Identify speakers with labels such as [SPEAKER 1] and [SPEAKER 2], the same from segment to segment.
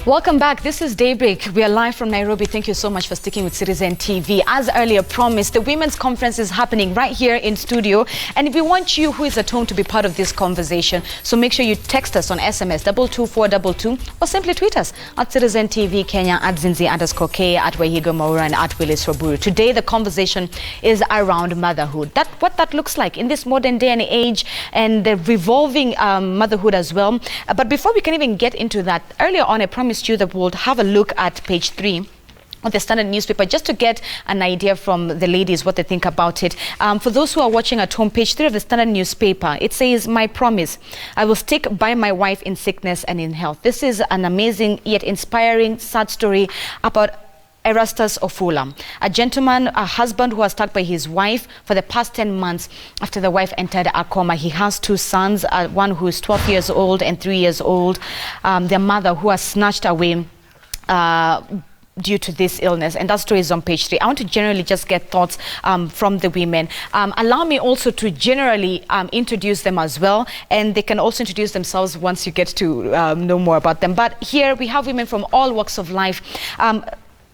[SPEAKER 1] Welcome back. This is Daybreak. We are live from Nairobi. Thank you so much for sticking with Citizen TV. As earlier promised, the Women's Conference is happening right here in studio. And we want you who is at home to be part of this conversation. So make sure you text us on SMS 22422 or simply tweet us at Citizen TV Kenya, at Zinzi_K, at Wahigo Maura, and at Willis Roburu. Today, the conversation is around motherhood. What that looks like in this modern day and age, and the revolving motherhood as well. But before we can even get into that, earlier on I promised you that we'll have a look at page 3 of the Standard newspaper, just to get an idea from the ladies what they think about it. For those who are watching at home, page 3 of the Standard newspaper, it says, "My promise, I will stick by my wife in sickness and in health." This is an amazing yet inspiring, sad story about Erastus Ofula, a gentleman, a husband who was stuck by his wife for the past 10 months after the wife entered a coma. He has 2 sons, one who is 12 years old and 3 years old. Their mother, who was snatched away due to this illness, and that story is on page 3. I want to generally just get thoughts from the women. Allow me also to generally introduce them as well, and they can also introduce themselves once you get to know more about them. But here we have women from all walks of life.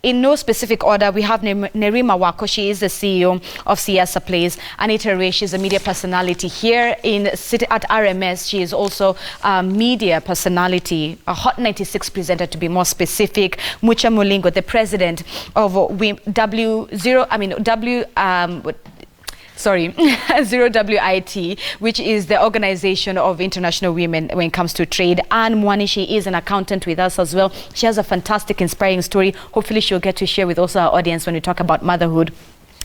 [SPEAKER 1] In no specific order, we have Nerima Wako. She is the CEO of Siasa Plays. Anita Ray, she's a media personality here at RMS. She is also a media personality, a Hot 96 presenter to be more specific. Mucha Mulingo, the president of Zero WIT, which is the Organization of International Women when it comes to trade. Anne Mwani, she is an accountant with us as well. She has a fantastic, inspiring story. Hopefully she'll get to share with also our audience when we talk about motherhood.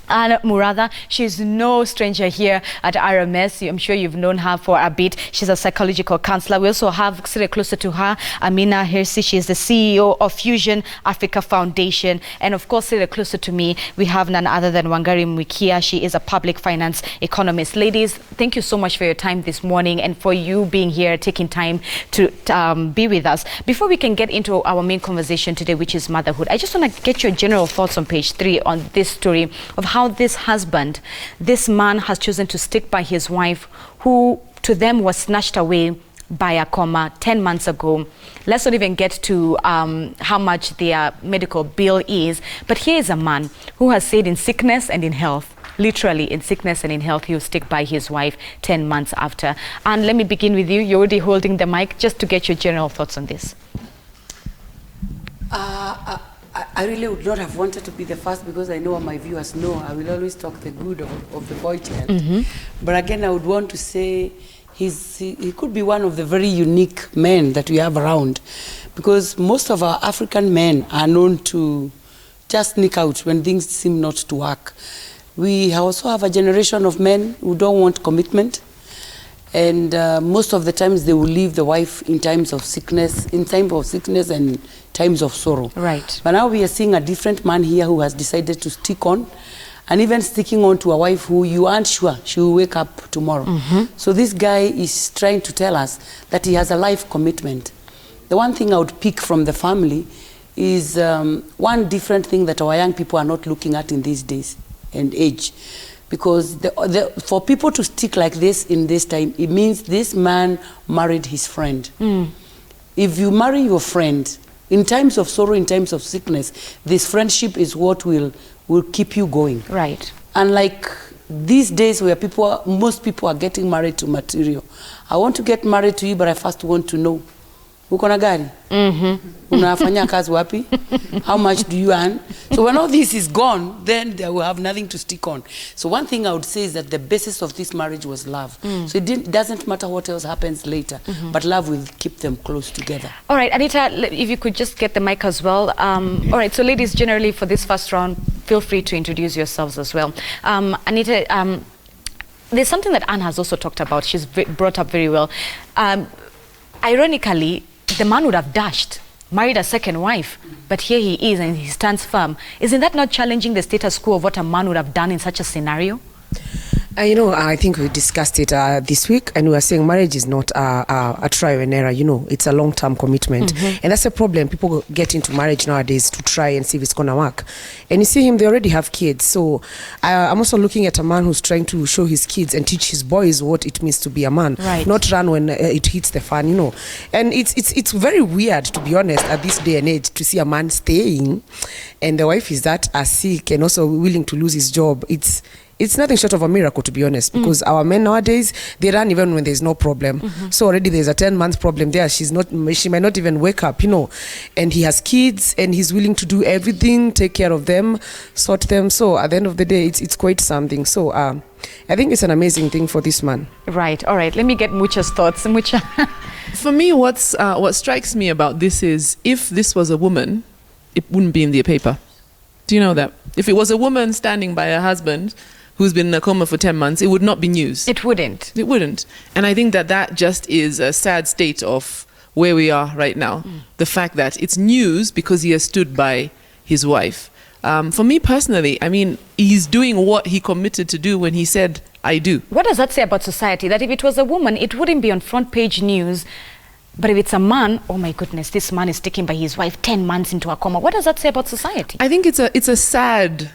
[SPEAKER 1] And Muratha, she's no stranger here at RMS. I'm sure you've known her for a bit. She's a psychological counselor. We also have, sitting closer to her, Amina Hirsi. She is the CEO of Fusion Africa Foundation. And of course, sitting closer to me, we have none other than Wangari Mwikia. She is a public finance economist. Ladies, thank you so much for your time this morning and for you being here, taking time to be with us. Before we can get into our main conversation today, which is motherhood, I just want to get your general thoughts on page 3 on this story of how this husband, this man, has chosen to stick by his wife, who to them was snatched away by a coma 10 months ago. Let's not even get to how much their medical bill is. But here is a man who has said in sickness and in health, literally in sickness and in health, he will stick by his wife 10 months after. And let me begin with you. You're already holding the mic, just to get your general thoughts on this.
[SPEAKER 2] I really would not have wanted to be the first, because I know my viewers know I will always talk the good of the boy child. But again, I would want to say he could be one of the very unique men that we have around, because most of our African men are known to just sneak out when things seem not to work. We also have a generation of men who don't want commitment. And most of the times they will leave the wife in times of sickness, and times of sorrow.
[SPEAKER 1] Right.
[SPEAKER 2] But now we are seeing a different man here who has decided to stick on, and even sticking on to a wife who you aren't sure she will wake up tomorrow. So this guy is trying to tell us that he has a life commitment. The one thing I would pick from the family is one different thing that our young people are not looking at in these days and age. Because for people to stick like this in this time, it means this man married his friend. If you marry your friend, in times of sorrow, in times of sickness, this friendship is what will keep you going.
[SPEAKER 1] Right.
[SPEAKER 2] Unlike these days where most people are getting married to material. I want to get married to you, but I first want to know, uko na gari? Unafanya kazi wapi? How much do you earn? So when all this is gone, then they will have nothing to stick on. So one thing I would say is that the basis of this marriage was love. So it doesn't matter what else happens later, but love will keep them close together. All
[SPEAKER 1] right, Anita, if you could just get the mic as well. All right, so ladies, generally for this first round, feel free to introduce yourselves as well. Anita, there's something that Anne has also talked about. She's brought up very well. Ironically, the man would have dashed, married a second wife, but here he is and he stands firm. Isn't that not challenging the status quo of what a man would have done in such a scenario?
[SPEAKER 3] I think we discussed it this week, and we were saying marriage is not a trial and error. It's a long-term commitment. And that's a problem. People get into marriage nowadays to try and see if it's going to work. And you see him, they already have kids. So I'm also looking at a man who's trying to show his kids and teach his boys what it means to be a man.
[SPEAKER 1] Right.
[SPEAKER 3] Not run when it hits the fan, And it's very weird, to be honest, at this day and age, to see a man staying and the wife is that sick and also willing to lose his job. It's nothing short of a miracle, to be honest, because our men nowadays, they run even when there's no problem. So already there's a 10-month problem there. She might not even wake up, and he has kids and he's willing to do everything, take care of them, sort them. So at the end of the day, it's quite something. So I think it's an amazing thing for this man.
[SPEAKER 1] Right. All right. Let me get Mucha's thoughts. Mucha.
[SPEAKER 4] For me, what strikes me about this is, if this was a woman, it wouldn't be in the paper. Do you know that? If it was a woman standing by her husband who's been in a coma for 10 months, it would not be news.
[SPEAKER 1] It wouldn't.
[SPEAKER 4] It wouldn't. And I think that just is a sad state of where we are right now. The fact that it's news because he has stood by his wife. For me personally, he's doing what he committed to do when he said, I do.
[SPEAKER 1] What does that say about society? That if it was a woman, it wouldn't be on front page news. But if it's a man, oh my goodness, this man is sticking by his wife 10 months into a coma. What does that say about society?
[SPEAKER 4] I think it's a sad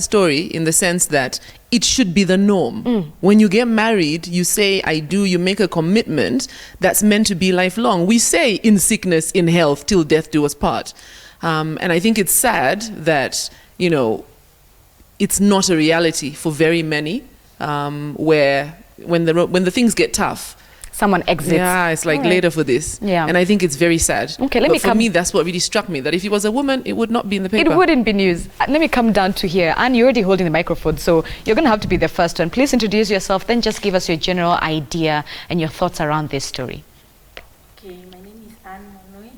[SPEAKER 4] story in the sense that it should be the norm. When you get married, you say, I do, you make a commitment that's meant to be lifelong. We say in sickness, in health, till death do us part. And I think it's sad that, it's not a reality for very many, where when the things get tough,
[SPEAKER 1] someone exits.
[SPEAKER 4] Yeah, it's like later for this.
[SPEAKER 1] Yeah.
[SPEAKER 4] And I think it's very sad.
[SPEAKER 1] Okay,
[SPEAKER 4] for me, that's what really struck me, that if it was a woman, it would not be in the paper.
[SPEAKER 1] It wouldn't be news. Let me come down to here. Anne, you're already holding the microphone, so you're going to have to be the first one. Please introduce yourself, then just give us your general idea and your thoughts around this story.
[SPEAKER 5] Okay, my name is Anne Monroy,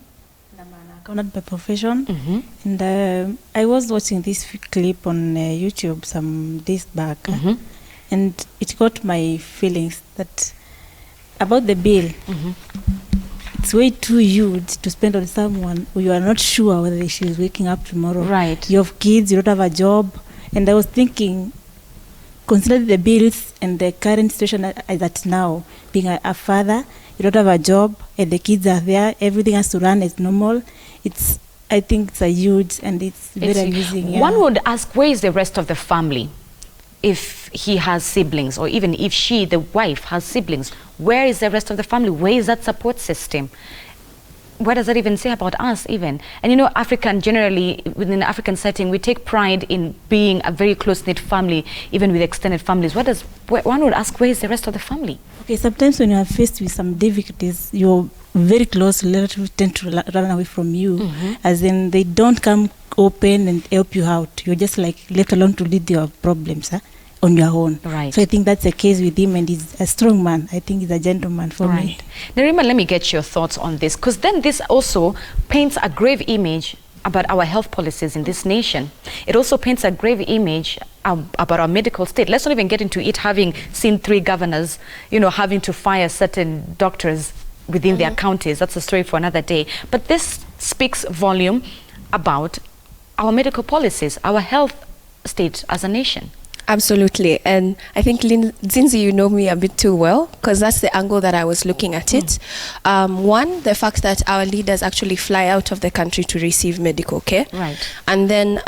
[SPEAKER 5] and I'm an accountant by profession. And I was watching this clip on YouTube some days back, and it got my feelings that about the bill. It's way too huge to spend on someone who you are not sure whether she is waking up tomorrow.
[SPEAKER 1] Right.
[SPEAKER 5] You have kids, you don't have a job. And I was thinking, considering the bills and the current situation that now, being a father, you don't have a job, and the kids are there, everything has to run as normal. I think it's a huge, and it's very amusing. Yeah.
[SPEAKER 1] One would ask, where is the rest of the family? If he has siblings, or even if she, the wife, has siblings, where is the rest of the family? Where is that support system? What does that even say about us even? And African, generally, within the African setting, we take pride in being a very close-knit family, even with extended families. One would ask, where is the rest of the family?
[SPEAKER 5] Okay, sometimes when you are faced with some difficulties, your very close relatives tend to run away from you, as in they don't come open and help you out. You're just like left alone to lead your problems on your own.
[SPEAKER 1] Right.
[SPEAKER 5] So I think that's the case with him, and he's a strong man. I think he's a gentleman for me.
[SPEAKER 1] Narima, let me get your thoughts on this, because then this also paints a grave image about our health policies in this nation. It also paints a grave image about our medical state. Let's not even get into it having seen 3 governors, having to fire certain doctors within their counties. That's a story for another day. But this speaks volume about our medical policies, our health state as a nation.
[SPEAKER 6] Absolutely. And I think, Zinzi, you know me a bit too well, because that's the angle that I was looking at it. One, the fact that our leaders actually fly out of the country to receive medical care.
[SPEAKER 1] Right.
[SPEAKER 6] And then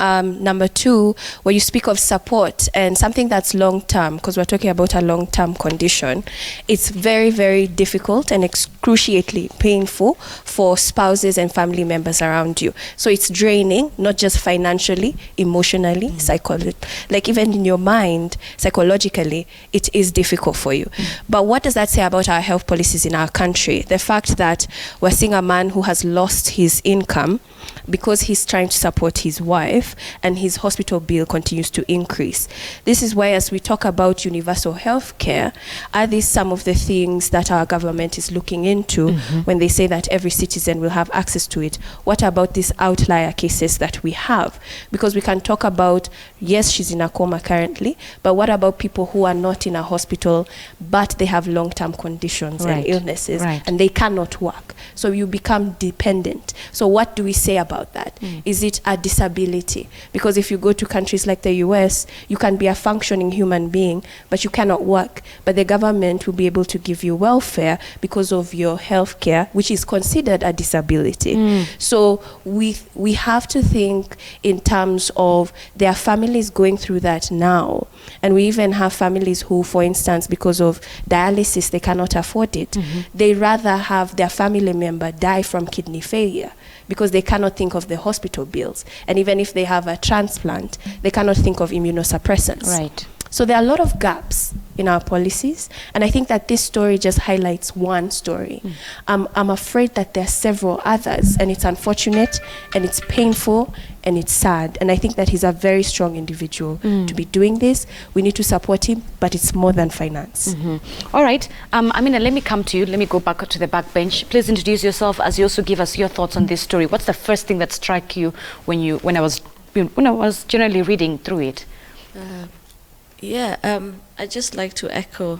[SPEAKER 6] number 2, where you speak of support and something that's long-term, because we're talking about a long-term condition, it's very, very difficult and excruciatingly painful for spouses and family members around you. So it's draining, not just financially, emotionally, psychologically, like even in your mind, psychologically, it is difficult for you. But what does that say about our health policies in our country? The fact that we're seeing a man who has lost his income because he's trying to support his wife, and his hospital bill continues to increase. This is why, as we talk about universal health care, are these some of the things that our government is looking into when they say that every citizen will have access to it? What about these outlier cases that we have? Because we can talk about, yes, she's in a coma currently, but what about people who are not in a hospital, but they have long-term conditions and illnesses, and they cannot work? So you become dependent. So what do we say about about that. Is it a disability? Because if you go to countries like the US, you can be a functioning human being, but you cannot work. But the government will be able to give you welfare because of your health care, which is considered a disability. So we have to think in terms of there are families going through that now. And we even have families who, for instance, because of dialysis, they cannot afford it. They rather have their family member die from kidney failure because they cannot think of the hospital bills. And even if they have a transplant, they cannot think of immunosuppressants.
[SPEAKER 1] Right.
[SPEAKER 6] So there are a lot of gaps in our policies, and I think that this story just highlights one story. I'm afraid that there are several others, and it's unfortunate, and it's painful, and it's sad. And I think that he's a very strong individual to be doing this. We need to support him, but it's more than finance.
[SPEAKER 1] All right. Amina, let me come to you. Let me go back to the back bench. Please introduce yourself as you also give us your thoughts on this story. What's the first thing that struck you when I was generally reading through it?
[SPEAKER 7] I'd just like to echo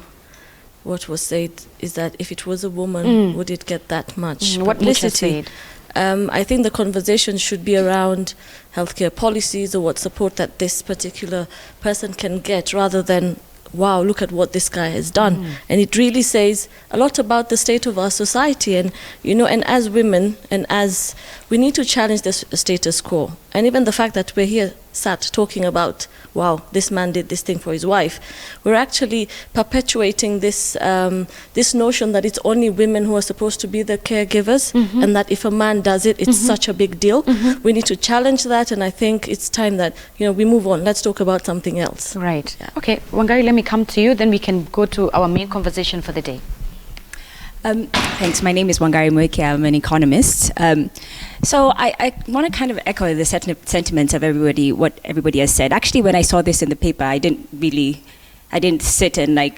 [SPEAKER 7] what was said, is that if it was a woman, would it get that much
[SPEAKER 1] What
[SPEAKER 7] publicity?
[SPEAKER 1] Mucha said.
[SPEAKER 7] I think the conversation should be around healthcare policies or what support that this particular person can get, rather than, wow, look at what this guy has done. And it really says a lot about the state of our society. And, and as women, and as we need to challenge this status quo. And even the fact that we're here sat talking about, wow, this man did this thing for his wife, we're actually perpetuating this this notion that it's only women who are supposed to be the caregivers, and that if a man does it, it's such a big deal. We need to challenge that, and I think it's time that we move on. Let's talk about something else.
[SPEAKER 1] Right. Yeah. Okay, Wangari, let me come to you, then we can go to our main conversation for the day.
[SPEAKER 8] Thanks. My name is Wangari Mweke. I'm an economist. So I want to kind of echo the sentiments of everybody, what everybody has said. Actually, when I saw this in the paper, I didn't sit and I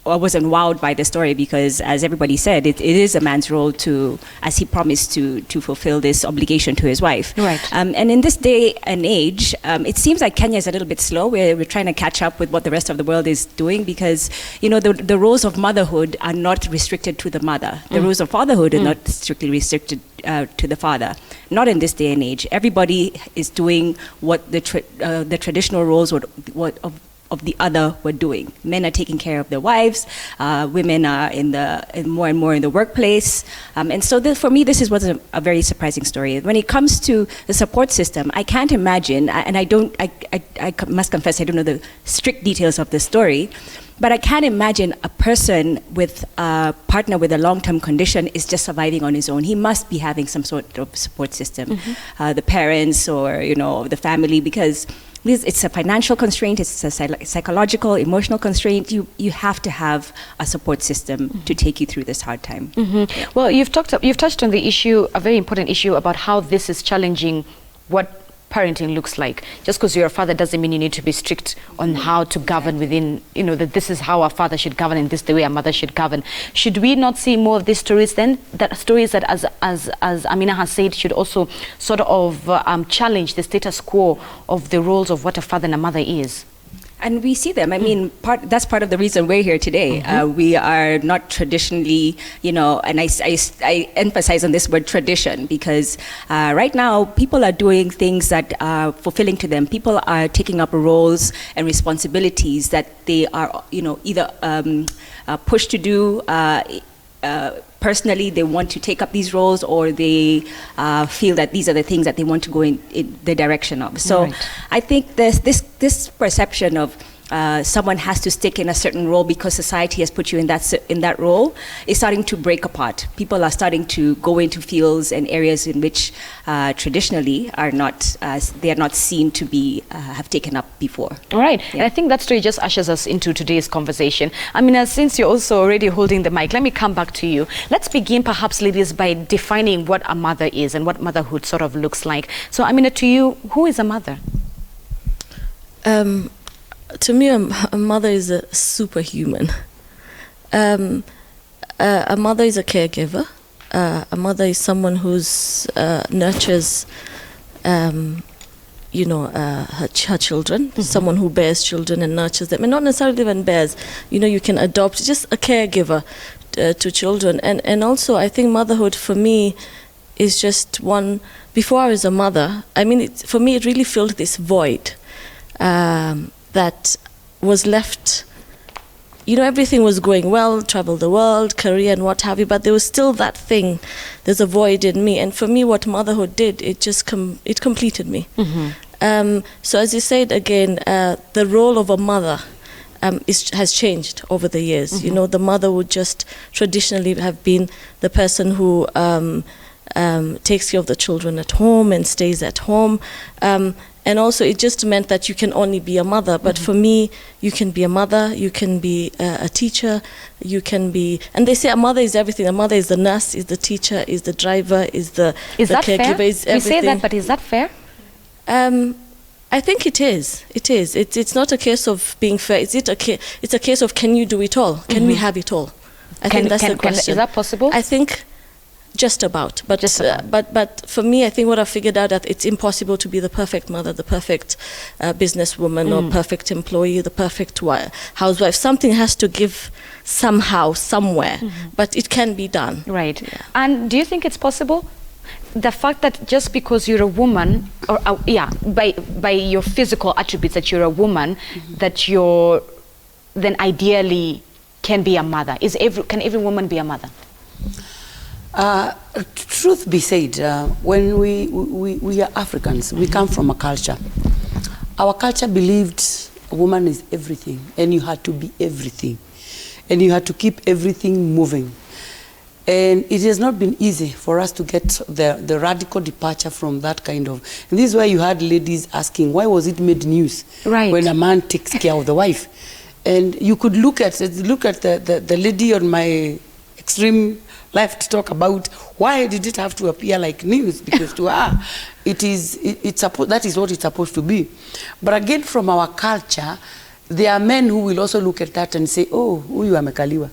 [SPEAKER 8] wasn't wowed by the story, because as everybody said, it is a man's role to, as he promised to fulfill this obligation to his wife.
[SPEAKER 1] Right.
[SPEAKER 8] And in this day and age, it seems like Kenya is a little bit slow. We're trying to catch up with what the rest of the world is doing, because, the roles of motherhood are not restricted to the mother. The roles of fatherhood are not strictly restricted to the father. Not in this day and age. Everybody is doing what the traditional roles of the other were doing. Men are taking care of their wives. Women are more and more in the workplace. And so for me, this was a very surprising story. When it comes to the support system, I can't imagine, and I must confess, I don't know the strict details of the story, but I can't imagine a person with a partner with a long-term condition is just surviving on his own. He must be having some sort of support system, the parents or, the family, because it's a financial constraint, it's a psychological, emotional constraint. You have to have a support system to take you through this hard time.
[SPEAKER 1] Well, you've touched on the issue, a very important issue, about how this is challenging what parenting looks like. Just because you're a father doesn't mean you need to be strict on how to govern within, that this is how a father should govern and this is the way a mother should govern. Should we not see more of these stories then? Stories that, as Amina has said, should also sort of challenge the status quo of the roles of what a father and a mother is?
[SPEAKER 8] And we see them. I mean, that's part of the reason we're here today. We are not traditionally, and I emphasize on this word tradition, because right now people are doing things that are fulfilling to them. People are taking up roles and responsibilities that they are, either pushed to do. Personally, they want to take up these roles, or they feel that these are the things that they want to go in the direction of. So right. I think there's this perception of someone has to stick in a certain role because society has put you in that role is starting to break apart. People are starting to go into fields and areas in which traditionally they are not seen to be have taken up before.
[SPEAKER 1] All right,
[SPEAKER 8] yeah.
[SPEAKER 1] And I think that story just ushers us into today's conversation. Amina, since you're also already holding the mic, let me come back to you. Let's begin, perhaps, ladies, by defining what a mother is and what motherhood sort of looks like. So, Amina, to you, who is a mother?
[SPEAKER 7] To me, a mother is a superhuman. A mother is a caregiver. A mother is someone who's nurtures, her children. Someone who bears children and nurtures them, and not necessarily even bears. You can adopt. Just a caregiver to children, and also I think motherhood for me is just one. Before I was a mother, I mean, for me, it really filled this void that was left. You know, everything was going well, travel the world, career and what have you, but there was still that thing. There's a void in me. And for me, what motherhood did, it just it completed me. So as you said again, the role of a mother has changed over the years. You know, the mother would just traditionally have been the person who takes care of the children at home and stays at home. And also it just meant that you can only be a mother. But for me, you can be a mother, you can be a teacher, you can be, and they say a mother is everything. A mother is the nurse, is the teacher, is the driver, is the caregiver,
[SPEAKER 1] fair?
[SPEAKER 7] is everything.
[SPEAKER 1] We say that, but is that fair?
[SPEAKER 7] I think it is. It is. It's not a case of being fair. It's a case of, can you do it all? Can we have it all? I think that's the question.
[SPEAKER 1] Is that possible?
[SPEAKER 7] I think just about. But but for me, I think what I figured out that it's impossible to be the perfect mother, the perfect businesswoman, or perfect employee, the perfect housewife. Something has to give somehow, somewhere. But it can be done.
[SPEAKER 1] Right. Yeah. And do you think it's possible? The fact that just because you're a woman, or by your physical attributes that you're a woman, that you're then ideally can be a mother. Can every woman be a mother?
[SPEAKER 2] Truth be said, when we are Africans, we come from a culture. Our culture believed a woman is everything, and you had to be everything, and you had to keep everything moving. And it has not been easy for us to get the radical departure from that kind of. And this is why you had ladies asking, why was it made news when a man takes care of the wife? And you could look at the lady on my extreme left talk about why did it have to appear like news, because to her that is what it's supposed to be. But again, from our culture, there are men who will also look at that and say, oh, huyu amekaliwa.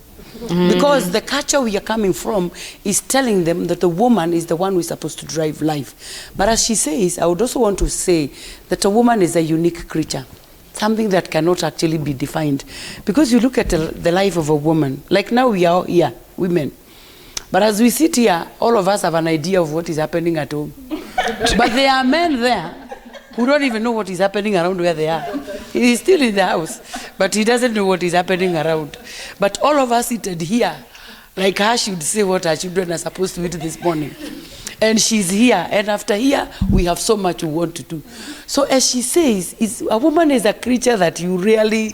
[SPEAKER 2] Because the culture we are coming from is telling them that the woman is the one who is supposed to drive life. But as she says, I would also want to say that a woman is a unique creature, something that cannot actually be defined. Because you look at the life of a woman, like now we are here, women. But as we sit here, all of us have an idea of what is happening at home. But there are men there who don't even know what is happening around where they are. He is still in the house, but he doesn't know what is happening around. But all of us seated here, like her should say what her children are supposed to eat this morning. And she's here, and after here, we have so much we want to do. So as she says, a woman is a creature that you really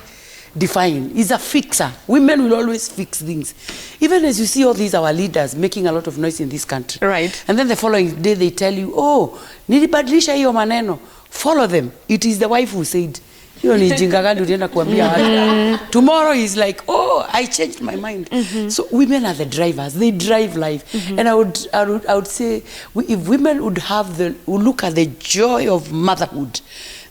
[SPEAKER 2] define. Is a fixer. Women will always fix things. Even as you see all these our leaders making a lot of noise in this country.
[SPEAKER 1] Right.
[SPEAKER 2] And then the following day they tell you, oh, nilibadilisha hiyo maneno. Follow them. It is the wife who said, tomorrow he's like, oh, I changed my mind. So women are the drivers. They drive life. And I would say, if women would look at the joy of motherhood,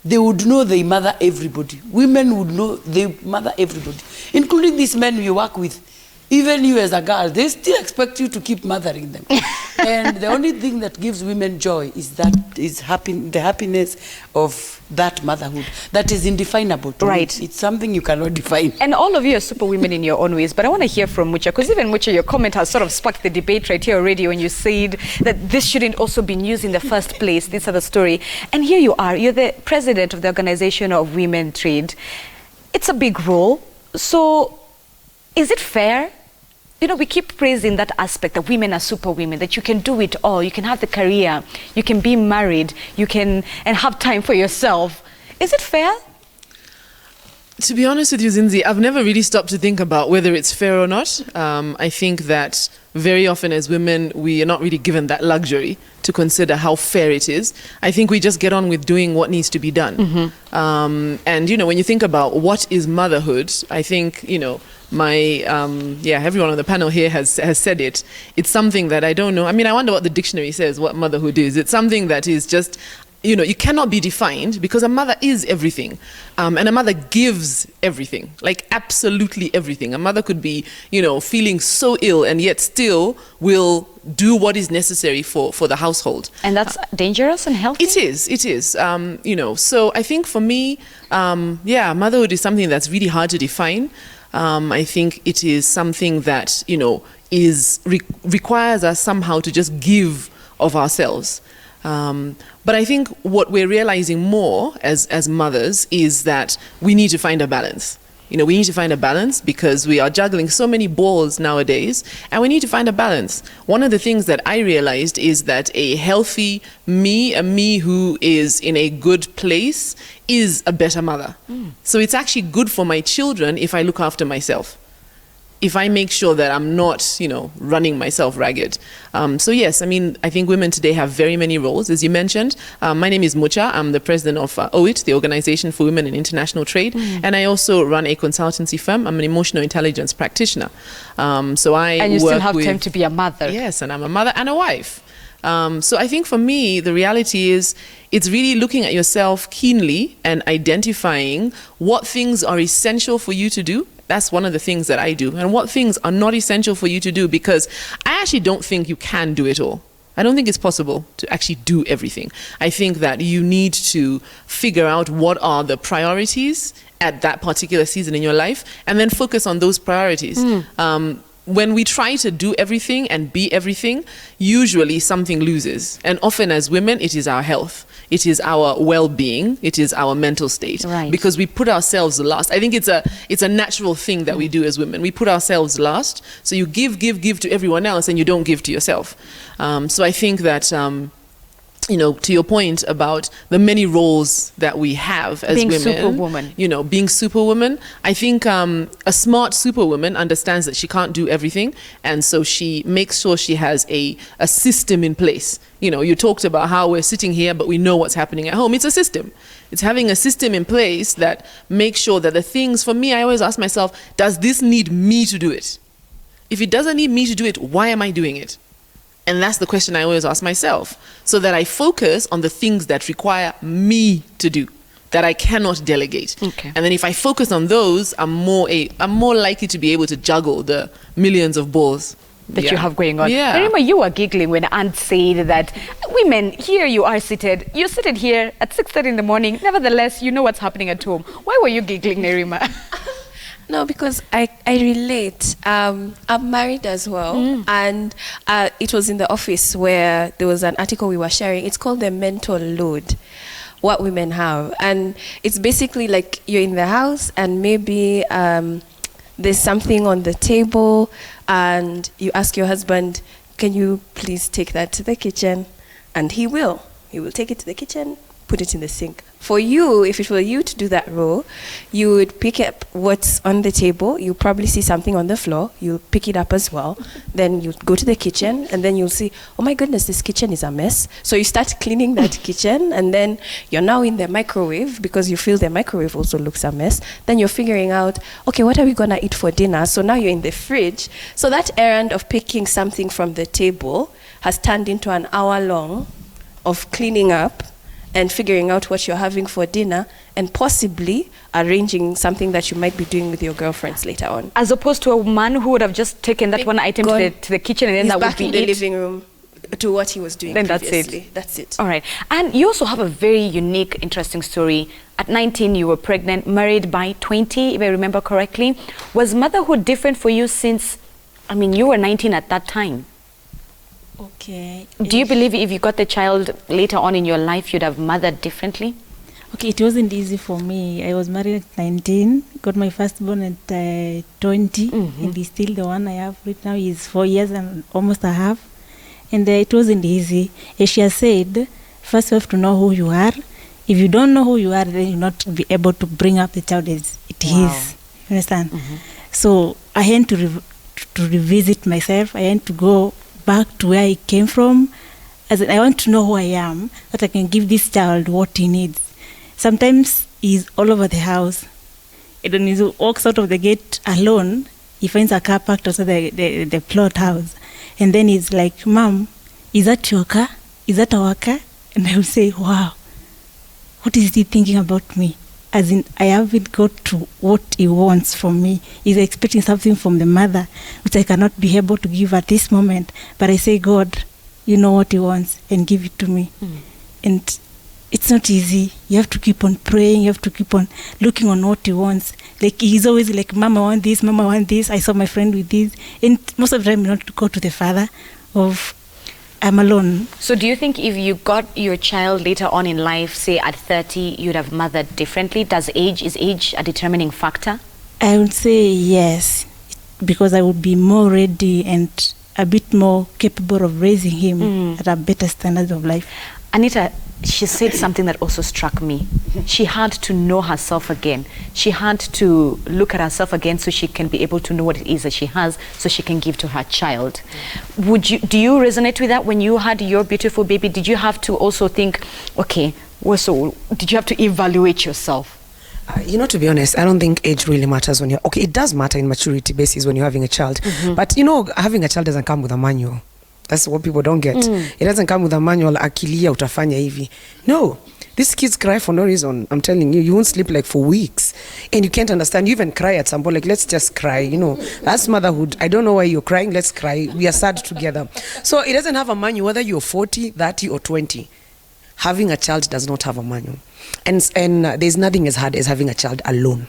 [SPEAKER 2] they would know they mother everybody. Women would know they mother everybody, including these men we work with. Even you as a girl, they still expect you to keep mothering them. And the only thing that gives women joy is the happiness of that motherhood that is indefinable.
[SPEAKER 1] Right.
[SPEAKER 2] It's something you cannot define.
[SPEAKER 1] And all of you are super women in your own ways, but I want to hear from Mucha, because even Mucha, your comment has sort of sparked the debate right here already when you said that this shouldn't also be news in the first place. This is the story. And here you are. You're the president of the Organization of Women Trade. It's a big role. So is it fair? You know, we keep praising that aspect that women are super women, that you can do it all. You can have the career, you can be married, and have time for yourself. Is it fair?
[SPEAKER 4] To be honest with you, Zinzi, I've never really stopped to think about whether it's fair or not. I think that very often as women, we are not really given that luxury to consider how fair it is. I think we just get on with doing what needs to be done. And, you know, when you think about what is motherhood, I think, you know, everyone on the panel here has said it. It's something that I don't know. I mean, I wonder what the dictionary says, what motherhood is. It's something that is just, you know, you cannot be defined, because a mother is everything. And a mother gives everything, like absolutely everything. A mother could be, you know, feeling so ill and yet still will do what is necessary for the household.
[SPEAKER 1] And that's dangerous and healthy?
[SPEAKER 4] It is. You know, so I think for me, motherhood is something that's really hard to define. I think it is something that, you know, requires us somehow to just give of ourselves. But I think what we're realizing more as mothers is that we need to find a balance. You know, we need to find a balance because we are juggling so many balls nowadays, and we need to find a balance. One of the things that I realized is that a healthy me, a me who is in a good place, is a better mother. So it's actually good for my children if I look after myself. If I make sure that I'm not, you know, running myself ragged. So yes, I mean, I think women today have very many roles, as you mentioned. My name is Mucha. I'm the president of OIT, the Organization for Women in International Trade. And I also run a consultancy firm. I'm an emotional intelligence practitioner. So I
[SPEAKER 1] And you
[SPEAKER 4] work
[SPEAKER 1] still have
[SPEAKER 4] with,
[SPEAKER 1] time to be a mother.
[SPEAKER 4] Yes, and I'm a mother and a wife. So I think for me, the reality is it's really looking at yourself keenly and identifying what things are essential for you to do. That's one of the things that I do. And what things are not essential for you to do, because I actually don't think you can do it all. I don't think it's possible to actually do everything. I think that you need to figure out what are the priorities at that particular season in your life and then focus on those priorities. When we try to do everything and be everything, usually something loses. And often as women, it is our health. It is our well-being. It is our mental state.
[SPEAKER 1] Right.
[SPEAKER 4] Because we put ourselves last. I think it's a natural thing that we do as women. We put ourselves last. So you give to everyone else and you don't give to yourself. So I think that, you know, to your point about the many roles that we have as
[SPEAKER 1] Being
[SPEAKER 4] women,
[SPEAKER 1] superwoman.
[SPEAKER 4] you know, being superwoman, I think a smart superwoman understands that she can't do everything, and so she makes sure she has a system in place. You know, you talked about how we're sitting here, but we know what's happening at home. It's a system. It's having a system in place that makes sure that the things, for me, I always ask myself, does this need me to do it? If it doesn't need me to do it, why am I doing it? And that's the question I always ask myself, so that I focus on the things that require me to do, that I cannot delegate.
[SPEAKER 1] Okay.
[SPEAKER 4] And then if I focus on those, I'm more likely to be able to juggle the millions of balls
[SPEAKER 1] that you have going on.
[SPEAKER 4] Yeah.
[SPEAKER 1] Nerima, you were giggling when Aunt said that women, here you are seated. You're seated here at 6:30 in the morning. Nevertheless, you know what's happening at home. Why were you giggling, Nerima?
[SPEAKER 6] No, because I relate. I'm married as well. And it was in the office where there was an article we were sharing. It's called the mental load, what women have. And it's basically like you're in the house and maybe there's something on the table and you ask your husband, can you please take that to the kitchen? And he will. He will take it to the kitchen, put it in the sink. For you, if it were you to do that role, you would pick up what's on the table. You'll probably see something on the floor. You'll pick it up as well. Then you go to the kitchen, and then you'll see, oh my goodness, this kitchen is a mess. So you start cleaning that kitchen, and then you're now in the microwave because you feel the microwave also looks a mess. Then you're figuring out, okay, what are we gonna eat for dinner? So now you're in the fridge. So that errand of picking something from the table has turned into an hour long of cleaning up and figuring out what you're having for dinner and possibly arranging something that you might be doing with your girlfriends later on.
[SPEAKER 1] As opposed to a man who would have just taken that one item to the kitchen and then
[SPEAKER 6] He's
[SPEAKER 1] that would
[SPEAKER 6] back
[SPEAKER 1] be
[SPEAKER 6] in the
[SPEAKER 1] it.
[SPEAKER 6] living room to what he was doing
[SPEAKER 1] Then
[SPEAKER 6] previously. That's it.
[SPEAKER 1] All right. And you also have a very unique, interesting story. At 19, you were pregnant, married by 20, if I remember correctly. Was motherhood different for you since, I mean, you were 19 at that time?
[SPEAKER 5] Okay.
[SPEAKER 1] Do you believe if you got the child later on in your life, you'd have mothered differently?
[SPEAKER 5] Okay, it wasn't easy for me. I was married at 19, got my firstborn at 20, and he's still the one I have right now. He's 4 years and almost a half. And it wasn't easy. As she has said, first you have to know who you are. If you don't know who you are, then you'll not be able to bring up the child as it is. You understand? So I had to revisit myself. I had to go back to where I came from. As in, I want to know who I am, that I can give this child what he needs. Sometimes he's all over the house. And when he walks out of the gate alone, he finds a car parked outside the plot house. And then he's like, Mom, is that your car? Is that our car? And I will say, wow, what is he thinking about me? As in, I haven't got to what he wants from me. He's expecting something from the mother, which I cannot be able to give at this moment. But I say, God, you know what he wants, and give it to me. And it's not easy. You have to keep on praying. You have to keep on looking on what he wants. Like, he's always like, Mama, I want this. Mama, I want this. I saw my friend with this. And most of the time, not to go to the father of I'm alone.
[SPEAKER 1] So do you think if you got your child later on in life, say at 30, you'd have mothered differently? Is age a determining factor?
[SPEAKER 5] I would say yes, because I would be more ready and a bit more capable of raising him at a better standard of life.
[SPEAKER 1] Anita, she said something that also struck me. She had to know herself again. She had to look at herself again so she can be able to know what it is that she has so she can give to her child. Do you resonate with that when you had your beautiful baby? Did you have to also think, okay, so did you have to evaluate yourself?
[SPEAKER 3] To be honest, I don't think age really matters when you're... Okay, it does matter in maturity basis when you're having a child. But, having a child doesn't come with a manual. That's what people don't get. It doesn't come with a manual, akilia utafanya hivi. No. These kids cry for no reason. I'm telling you, you won't sleep like for weeks. And you can't understand. You even cry at some point. Like, let's just cry. That's motherhood. I don't know why you're crying. Let's cry. We are sad together. So it doesn't have a manual, whether you're 40, 30, or 20. Having a child does not have a manual. And there's nothing as hard as having a child alone.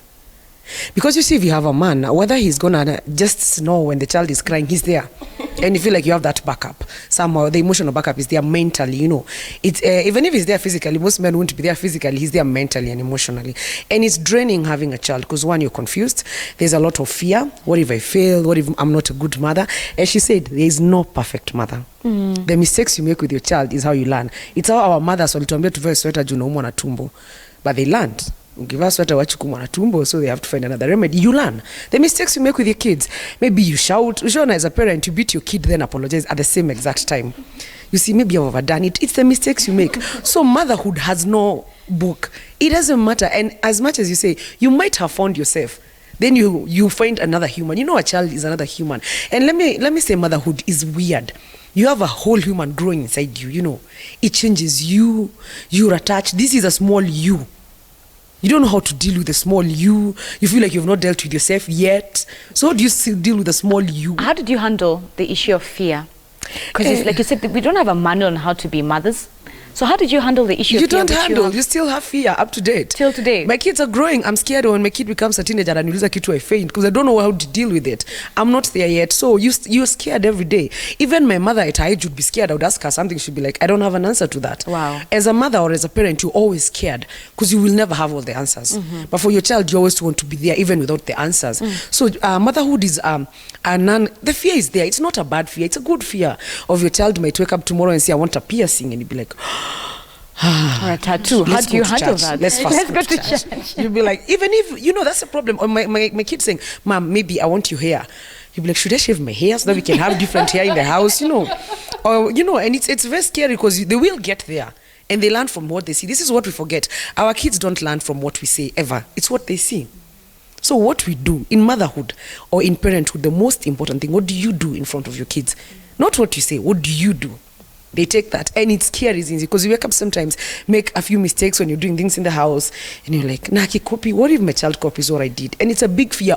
[SPEAKER 3] Because you see, if you have a man, whether he's gonna just know when the child is crying, he's there. And you feel like you have that backup. Somehow the emotional backup is there mentally, It's even if he's there physically, most men won't be there physically, he's there mentally and emotionally. And it's draining having a child because one, you're confused. There's a lot of fear. What if I fail? What if I'm not a good mother? As she said, there is no perfect mother. The mistakes you make with your child is how you learn. It's how our mothers walituambia tuvae sweta juu naumwa na tumbo. But they learned. Give us sweater wachukumwa na tumbo, so they have to find another remedy. You learn. The mistakes you make with your kids. Maybe you shout. As a parent, you beat your kid, then apologize at the same exact time. You see, maybe you've overdone it. It's the mistakes you make. So motherhood has no book. It doesn't matter. And as much as you say, you might have found yourself. Then you find another human. A child is another human. And let me say motherhood is weird. You have a whole human growing inside you, It changes you. You're attached. This is a small you. You don't know how to deal with the small you. You feel like you've not dealt with yourself yet. So how do you still deal with the small you?
[SPEAKER 1] How did you handle the issue of fear? Because like you said, we don't have a manual on how to be mothers. So how did you handle the issue of fear?
[SPEAKER 3] You don't handle. You still have fear up to date.
[SPEAKER 1] Till today.
[SPEAKER 3] My kids are growing. I'm scared when my kid becomes a teenager and you kitu I faint because I don't know how to deal with it. I'm not there yet. So you're scared every day. Even my mother at her age would be scared. I would ask her something. She'd be like, I don't have an answer to that.
[SPEAKER 1] Wow.
[SPEAKER 3] As a mother or as a parent, you're always scared because you will never have all the answers. But for your child, you always want to be there even without the answers. So motherhood is the fear is there. It's not a bad fear. It's a good fear of your child might wake up tomorrow and say, I want a piercing. And you'd be like,
[SPEAKER 1] or a tattoo. How do you handle that?
[SPEAKER 3] Let's go to church. You'll be like, even if, that's a problem. Or my kid saying, Mom, maybe I want your hair. You'll be like, should I shave my hair so that we can have different hair in the house, Or, and it's very scary because they will get there. And they learn from what they see. This is what we forget. Our kids don't learn from what we say, ever. It's what they see. So what we do in motherhood or in parenthood, the most important thing, what do you do in front of your kids? Not what you say, what do you do? They take that, and it's scary because you wake up sometimes, make a few mistakes when you're doing things in the house, and you're like, copy. What if my child copies what I did? And it's a big fear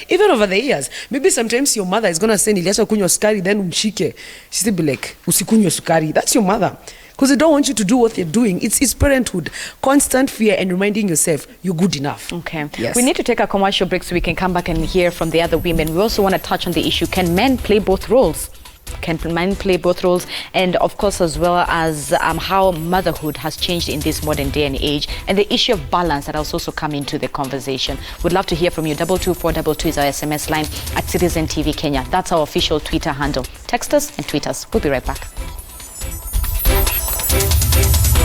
[SPEAKER 3] even over the years. Maybe sometimes your mother is gonna say, "Niliacha kunywa sukari," then umshike. She'll be like, "Usikunywa sukari." That's your mother, because they don't want you to do what they're doing. It's parenthood, constant fear, and reminding yourself you're good enough.
[SPEAKER 1] Okay.
[SPEAKER 3] Yes.
[SPEAKER 1] We need to take a commercial break so we can come back and hear from the other women. We also want to touch on the issue: can men play both roles? Can men play both roles? And of course, as well as how motherhood has changed in this modern day and age, and the issue of balance that has also come into the conversation. We'd love to hear from you. 22422 is our SMS line at Citizen TV Kenya. That's our official Twitter handle. Text us and tweet us. We'll be right back.